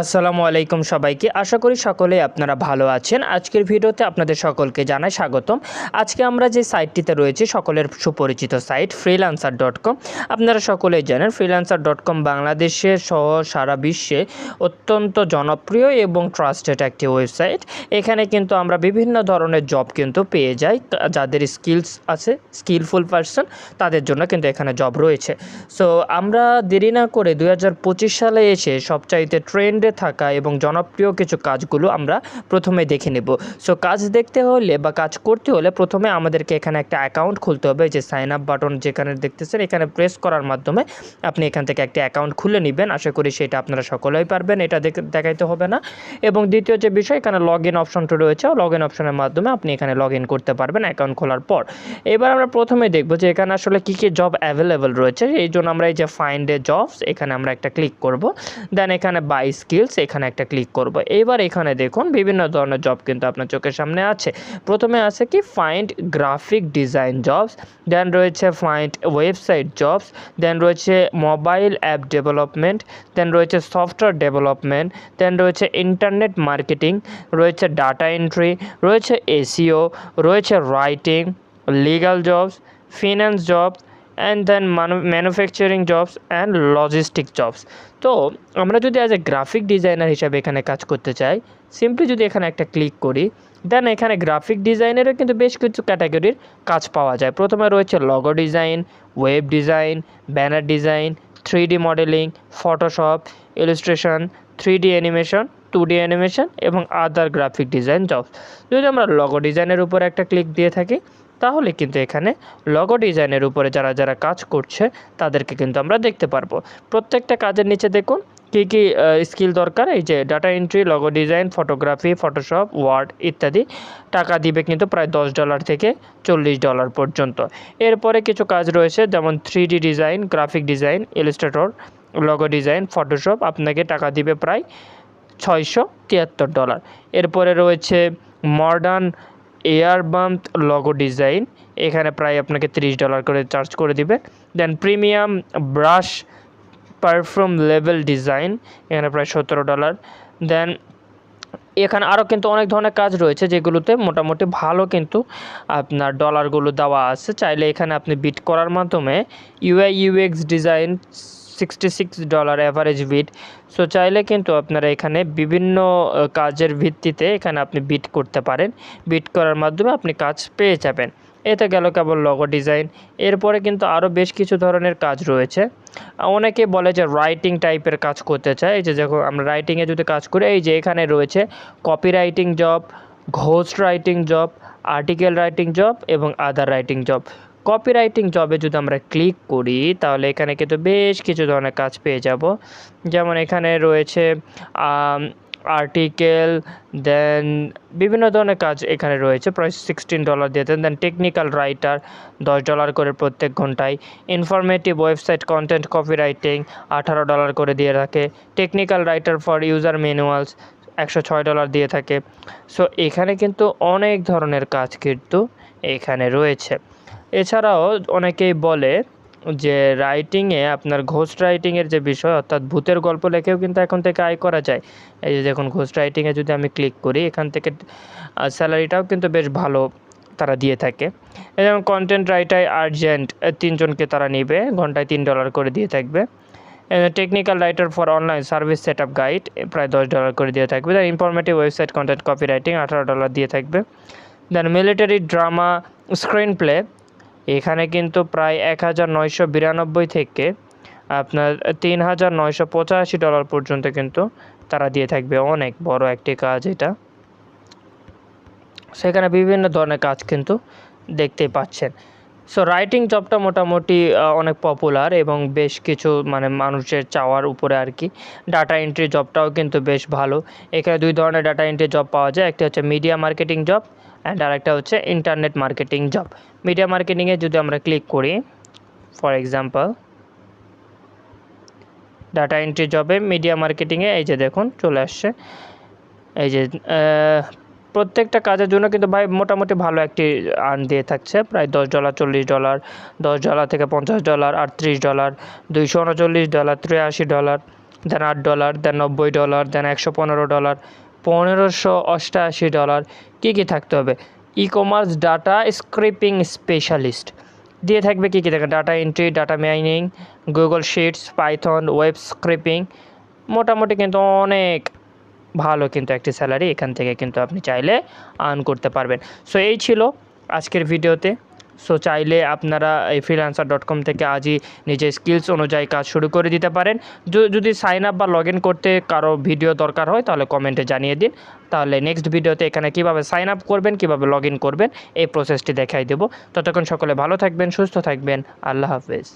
আসসালামু আলাইকুম সবাইকে। আশা করি সকলেই আপনারা ভালো আছেন। আজকের ভিডিওতে আপনাদের সকলকে জানাই স্বাগতম। আজকে আমরা যে সাইটটিতে রয়েছি সকলের সুপরিচিত সাইট freelancer.com। আপনারা সকলেই জানেন freelancer.com বাংলাদেশে সহ সারা বিশ্বে অত্যন্ত জনপ্রিয় এবং ট্রাস্টেড একটি ওয়েবসাইট। এখানে কিন্তু আমরা বিভিন্ন ধরনের জব কিন্তু পেয়ে যাই। যাদের স্কিলস আছে, স্কিলফুল পারসন, তাদের জন্য কিন্তু এখানে জব রয়েছে। সো আমরা দেরি না করে 2025 সালে এসে সবচাইতে ট্রেন্ডে থাকা এবং জনপ্রিয় কিছু কাজগুলো আমরা প্রথমে দেখে নেব। সো কাজ দেখতে হলে বা কাজ করতে হলে প্রথমে আমাদেরকে এখানে একটা অ্যাকাউন্ট খুলতে হবে। যে সাইন আপ বাটন যেখানে দেখতেছেন, এখানে প্রেস করার মাধ্যমে আপনি এখান থেকে একটা অ্যাকাউন্ট খুলে নেবেন। আশা করি সেটা আপনারা সকলেই পারবেন, এটা দেখাইতে হবে না। এবং দ্বিতীয় যে বিষয়, এখানে লগ ইন অপশনটা রয়েছে, লগ ইন অপশনের মাধ্যমে আপনি এখানে লগ ইন করতে পারবেন অ্যাকাউন্ট খোলার পর। এবার আমরা প্রথমে দেখব যে এখানে আসলে কী কী জব অ্যাভেলেবেল রয়েছে। এই জন্য আমরা এই যে ফাইন্ড এ জবস, এখানে আমরা একটা ক্লিক করব। দেন এখানে বাই স্কিলস, এখানে একটা ক্লিক করব। এবার এখানে দেখুন বিভিন্ন ধরনের জব কিন্তু আপনার চোখের সামনে আছে। প্রথমে আছে কি ফাইন্ড গ্রাফিক ডিজাইন জবস, দেন রয়েছে ফাইন্ড ওয়েবসাইট জবস, দেন রয়েছে মোবাইল অ্যাপ ডেভেলপমেন্ট, দেন রয়েছে সফটওয়্যার ডেভেলপমেন্ট, দেন রয়েছে ইন্টারনেট মার্কেটিং, রয়েছে ডাটা এন্ট্রি, রয়েছে এসইও, রয়েছে writing, legal jobs, finance jobs, and then manufacturing jobs and logistic jobs. তো আমরা যদি অ্যাজ এ গ্রাফিক ডিজাইনার হিসাবে এখানে কাজ করতে চাই, সিম্পলি যদি এখানে একটা ক্লিক করি, দেন এখানে গ্রাফিক ডিজাইনেরও কিন্তু বেশ কিছু ক্যাটাগরির কাজ পাওয়া যায়। প্রথমে রয়েছে logo design, web design, banner design, 3D modelling, Photoshop, illustration, 3D animation, 2D animation এবং আদার গ্রাফিক ডিজাইন জবস। যদি আমরা লগো ডিজাইনের উপর একটা ক্লিক দিয়ে থাকি, তাহলে কিন্তু এখানে লগো ডিজাইনের উপরে যারা যারা কাজ করছে তাদেরকে কিন্তু আমরা দেখতে পারবো। প্রত্যেকটা কাজের নিচে দেখুন কী কী স্কিল দরকার। এই যে data entry, logo design, photography, Photoshop, Word ইত্যাদি। টাকা দিবে কিন্তু প্রায় $10 থেকে $40 পর্যন্ত। এরপরে কিছু কাজ রয়েছে যেমন 3D design, graphic design, Illustrator, logo design, Photoshop, আপনাকে টাকা দিবে প্রায় $673। এরপরে রয়েছে মডার্ন এয়ারবাম্প লগো ডিজাইন, এখানে প্রায় আপনাকে $30 করে চার্জ করে দিবে। দেন প্রিমিয়াম ব্রাশ পারফিউম লেভেল ডিজাইন, এখানে প্রায় $17। দেন এখানে আরও কিন্তু অনেক ধরনের কাজ রয়েছে যেগুলোতে মোটামুটি ভালো কিন্তু আপনার ডলারগুলো দেওয়া আছে। চাইলে এখানে আপনি বিট করার মাধ্যমে UI UX design $66 average bit. So চাইলে কিন্তু আপনারা এখানে বিভিন্ন কাজের ভিত্তিতে এখানে আপনি বিট করতে পারেন। বিট করার মাধ্যমে আপনি কাজ পেয়ে যাবেন। এটা গেল কেবল লগো ডিজাইন। এরপরে কিন্তু আরও বেশ কিছু ধরনের কাজ রয়েছে। অনেকে বলে যে রাইটিং টাইপের কাজ করতে চায়। এই যে যখন আমরা রাইটিংয়ে যদি কাজ করি, এই যে এখানে রয়েছে copy writing job, ghost writing job, article writing job এবং আদার রাইটিং জব। কপি রাইটিং জবে যদি আমরা ক্লিক করি, তাহলে এখানে কিন্তু বেশ কিছু ধরনের কাজ পেয়ে যাব। যেমন এখানে রয়েছে আর্টিকেল, দেন বিভিন্ন ধরনের কাজ এখানে রয়েছে, প্রায় $16 দিয়ে দেন। দেন টেকনিক্যাল রাইটার $10 করে প্রত্যেক ঘন্টায়। Informative website content copy writing $18 করে দিয়ে থাকে। Technical writer for user manuals $106 দিয়ে থাকে। সো এখানে কিন্তু অনেক ধরনের কাজ কিন্তু এখানে রয়েছে। এছাড়াও অনেকেই বলে যে রাইটিংয়ে আপনার ঘোস্ট রাইটিংয়ের যে বিষয়, অর্থাৎ ভূতের গল্প লেখেও কিন্তু এখন থেকে আয় করা যায়। এই যে দেখুন ঘোস্ট রাইটিংয়ে যদি আমি ক্লিক করি, এখান থেকে স্যালারিটাও কিন্তু বেশ ভালো তারা দিয়ে থাকে। যেমন কন্টেন্ট রাইটার আর্জেন্ট 3 জনকে তারা নেবে, ঘন্টায় $3 করে দিয়ে থাকবে। Technical writer for online service set up guide প্রায় $10 করে দিয়ে থাকবে। Then informative website content copy writing $18 দিয়ে থাকবে। Then military drama screen play, এখানে কিন্তু প্রায় 1992 থেকে আপনার $3985 পর্যন্ত কিন্তু তারা দিয়ে থাকবে। অনেক বড় একটি কাজ এটা। সেখানে বিভিন্ন ধরনের কাজ কিন্তু দেখতেই পাচ্ছেন। সো রাইটিং জবটা মোটামুটি অনেক পপুলার এবং বেশ কিছু মানুষের চাওয়ার উপরে আর কি। ডাটা এন্ট্রি জবটাও কিন্তু বেশ ভালো। এখানে 2 ধরনের ডাটা এন্ট্রি জব পাওয়া যায়, একটা হচ্ছে মিডিয়া মার্কেটিং জব অ্যান্ড আরেকটা হচ্ছে ইন্টারনেট মার্কেটিং জব। মিডিয়া মার্কেটিংয়ে যদি আমরা ক্লিক করি, ফর এক্সাম্পল ডাটা এন্ট্রি জবে মিডিয়া মার্কেটিংয়ে এই যে দেখুন চলে আসছে। এই যে প্রত্যেকটা কাজের জন্য কিন্তু ভাই মোটামুটি ভালো একটি আর্ন দিয়ে থাকছে, প্রায় $10, $40, $10 থেকে $50, $38, $239, $83, দেন $8, দেন $90, দেন $115, $1588 কী কী থাকতে হবে? E commerce data scraping specialist দিয়ে থাকবে কী কী থাকে? Data entry, data mining, Google sheets, Python, web scraping. মোটামুটি কিন্তু অনেক ভালো কিন্তু একটি স্যালারি এখান থেকে কিন্তু আপনি চাইলে আর্ন করতে পারবেন। সো এই ছিল আজকের ভিডিওতে। সো চাইলে আপনারা এই freelancer.com থেকে আজই নিজের স্কিলস অনুযায়ী কাজ শুরু করে দিতে পারেন। যদি সাইন আপ বা লগ ইন করতে কারো ভিডিও দরকার হয় তাহলে কমেন্টে জানিয়ে দিন। তাহলে নেক্সট ভিডিওতে এখানে কীভাবে সাইন আপ করবেন, কীভাবে লগ ইন করবেন এই প্রসেসটি দেখাই দেবো। ততক্ষণ সকলে ভালো থাকবেন, সুস্থ থাকবেন। আল্লাহ হাফেজ।